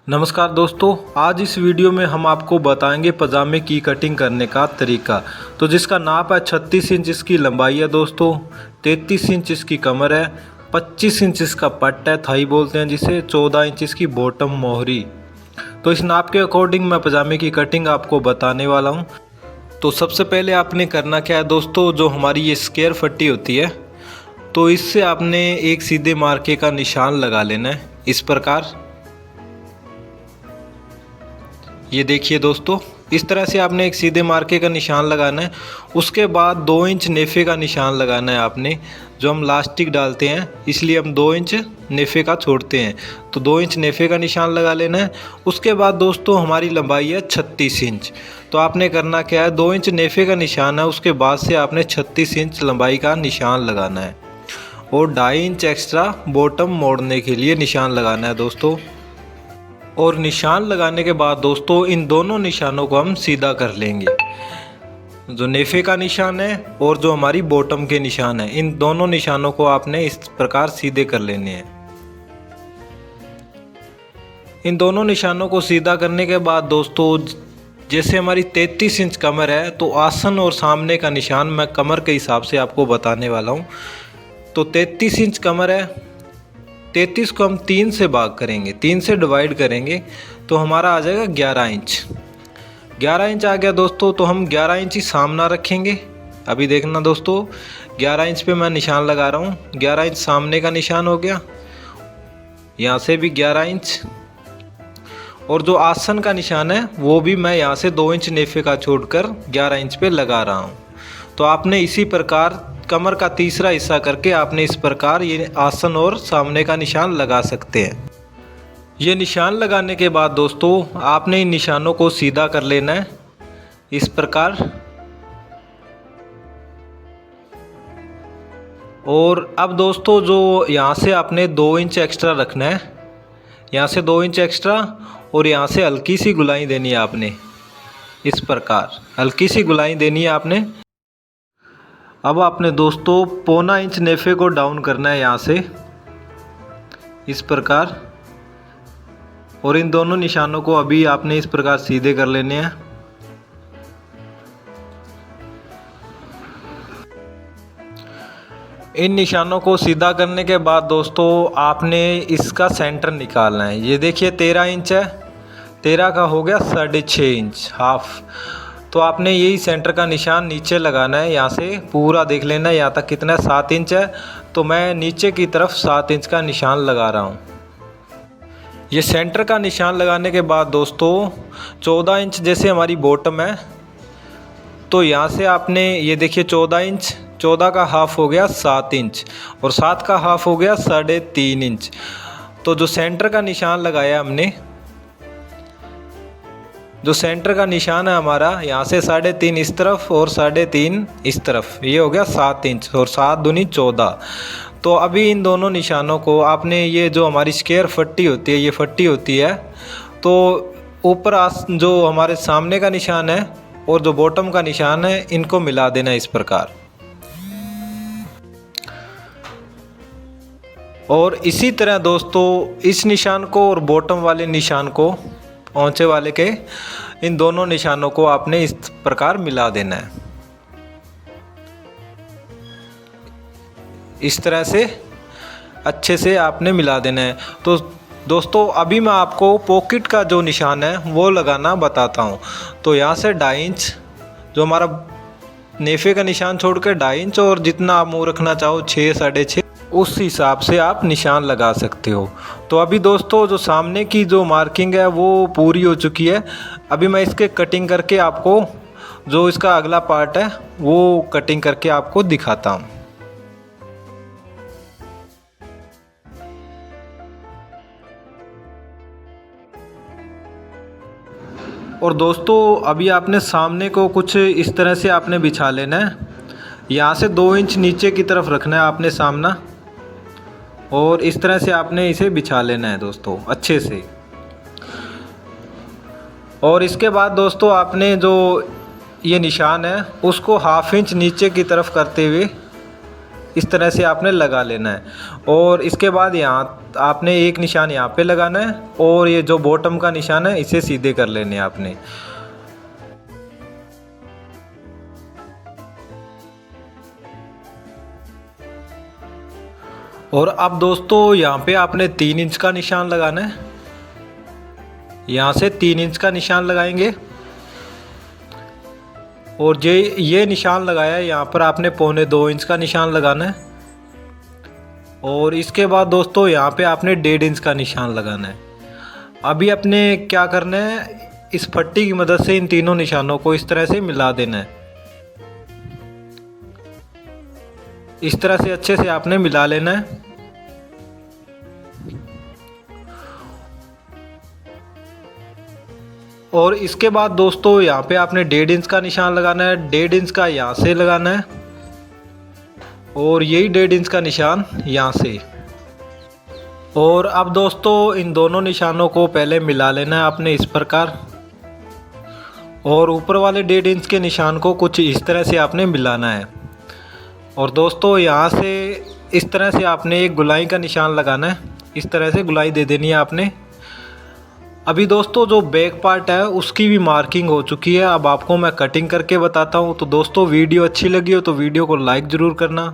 नमस्कार दोस्तों, आज इस वीडियो में हम आपको बताएंगे पजामे की कटिंग करने का तरीका। तो जिसका नाप है 36 इंच इसकी लंबाई है दोस्तों, 33 इंच इसकी कमर है, 25 इंच इसका पट्ट है, थाई बोलते हैं जिसे, 14 इंच इसकी बॉटम मोहरी। तो इस नाप के अकॉर्डिंग मैं पजामे की कटिंग आपको बताने वाला हूँ। तो सबसे पहले आपने करना क्या है दोस्तों, जो हमारी ये स्क्वायर पट्टी होती है तो इससे आपने एक सीधे मार्के का निशान लगा लेना है इस प्रकार। ये देखिए दोस्तों, इस तरह से आपने एक सीधे मार्के का निशान लगाना है। उसके बाद 2 इंच नेफे का निशान लगाना है आपने। जो हम लास्टिक डालते हैं इसलिए हम 2 इंच नेफे का छोड़ते हैं, तो 2 इंच नेफे का निशान लगा लेना है। उसके बाद दोस्तों हमारी लंबाई है 36 इंच, तो आपने करना क्या है, 2 इंच नेफे का निशान है, उसके बाद से आपने 36 इंच लंबाई का निशान लगाना है और 2.5 इंच एक्स्ट्रा बॉटम मोड़ने के लिए निशान लगाना है दोस्तों। और निशान लगाने के बाद दोस्तों इन दोनों निशानों को हम सीधा कर लेंगे। जो नेफे का निशान है और जो हमारी बॉटम के निशान है, इन दोनों निशानों को आपने इस प्रकार सीधे कर लेने हैं। इन दोनों निशानों को सीधा करने के बाद दोस्तों, जैसे हमारी 33 इंच कमर है तो आसन और सामने का निशान मैं कमर के हिसाब से आपको बताने वाला हूँ। तो 33 इंच कमर है, 33 को हम 3 से भाग करेंगे, 3 से डिवाइड करेंगे तो हमारा आ जाएगा 11 इंच। 11 इंच आ गया दोस्तों, तो हम 11 इंच ही सामना रखेंगे। अभी देखना दोस्तों, 11 इंच पे मैं निशान लगा रहा हूँ। 11 इंच सामने का निशान हो गया, यहाँ से भी 11 इंच, और जो आसन का निशान है वो भी मैं यहाँ से 2 इंच नेफे का छोड़कर 11 इंच पे लगा रहा हूँ। तो आपने इसी प्रकार कमर का तीसरा हिस्सा करके आपने इस प्रकार ये आसन और सामने का निशान लगा सकते हैं। ये निशान लगाने के बाद दोस्तों आपने इन निशानों को सीधा कर लेना है इस प्रकार। और अब दोस्तों जो यहाँ से आपने 2 इंच एक्स्ट्रा रखना है, यहाँ से 2 इंच एक्स्ट्रा, और यहाँ से हल्की सी गुलाई देनी है आपने इस प्रकार, हल्की सी गुलाई देनी है आपने। अब आपने दोस्तों 1.25 इंच नेफे को डाउन करना है यहाँ से इस प्रकार, और इन दोनों निशानों को अभी आपने इस प्रकार सीधे कर लेने हैं। इन निशानों को सीधा करने के बाद दोस्तों आपने इसका सेंटर निकालना है। ये देखिए 13 इंच है, 13 का हो गया 6.5 इंच, हाफ। तो आपने यही सेंटर का निशान नीचे लगाना है, यहाँ से पूरा देख लेना है यहाँ तक कितना है, 7 इंच है। तो मैं नीचे की तरफ 7 इंच का निशान लगा रहा हूँ। ये सेंटर का निशान लगाने के बाद दोस्तों 14 इंच जैसे हमारी बॉटम है, तो यहाँ से आपने ये देखिए 14 इंच, 14 का हाफ हो गया 7 इंच, और 7 का हाफ हो गया 3.5 इंच। तो जो सेंटर का निशान लगाया हमने, जो सेंटर का निशान है हमारा, यहाँ से 3.5 इस तरफ और 3.5 इस तरफ, ये हो गया 7 इंच, और 7 दूनी 14। तो अभी इन दोनों निशानों को आपने, ये जो हमारी स्क्वायर पट्टी होती है, ये पट्टी होती है, तो ऊपर जो हमारे सामने का निशान है और जो बॉटम का निशान है, इनको मिला देना इस प्रकार। और इसी तरह दोस्तों इस निशान को और बॉटम वाले निशान को, पहुँचे वाले के, इन दोनों निशानों को आपने इस प्रकार मिला देना है। इस तरह से अच्छे से आपने मिला देना है। तो दोस्तों अभी मैं आपको पॉकेट का जो निशान है वो लगाना बताता हूँ। तो यहाँ से 2.5 इंच, जो हमारा नेफे का निशान छोड़ कर 2.5 इंच, और जितना आप मुँह रखना चाहो 6, 6.5, उस हिसाब से आप निशान लगा सकते हो। तो अभी दोस्तों जो सामने की जो मार्किंग है वो पूरी हो चुकी है। अभी मैं इसके कटिंग करके आपको, जो इसका अगला पार्ट है वो कटिंग करके आपको दिखाता हूँ। और दोस्तों अभी आपने सामने को कुछ इस तरह से आपने बिछा लेना है। यहाँ से 2 इंच नीचे की तरफ रखना है आपने सामना, और इस तरह से आपने इसे बिछा लेना है दोस्तों अच्छे से। और इसके बाद दोस्तों आपने जो ये निशान है उसको 1/2 इंच नीचे की तरफ करते हुए इस तरह से आपने लगा लेना है। और इसके बाद यहाँ आपने एक निशान यहाँ पे लगाना है और ये जो बॉटम का निशान है इसे सीधे कर लेने हैं आपने। और अब दोस्तों यहाँ पे आपने 3 इंच का निशान लगाना है। यहाँ से 3 इंच का निशान लगाएंगे और ये निशान लगाया है, यहाँ पर आपने 1.25 इंच का निशान लगाना है। और इसके बाद दोस्तों यहाँ पे आपने 1.5 इंच का निशान लगाना है। अभी अपने क्या करना है, इस पट्टी की मदद से इन तीनों निशानों को इस तरह से मिला देना है। इस तरह से अच्छे से आपने मिला लेना है। और इसके बाद दोस्तों यहाँ पे आपने 1.5 इंच का निशान लगाना है। 1.5 इंच का यहाँ से लगाना है और यही 1.5 इंच का निशान यहाँ से। और अब दोस्तों इन दोनों निशानों को पहले मिला लेना है आपने इस प्रकार। और ऊपर वाले 1.5 इंच के निशान को कुछ इस तरह से आपने मिलाना है। और दोस्तों यहाँ से इस तरह से आपने एक गुलाई का निशान लगाना है। इस तरह से गुलाई दे देनी है आपने। अभी दोस्तों जो बैक पार्ट है उसकी भी मार्किंग हो चुकी है। अब आपको मैं कटिंग करके बताता हूँ। तो दोस्तों वीडियो अच्छी लगी हो तो वीडियो को लाइक ज़रूर करना।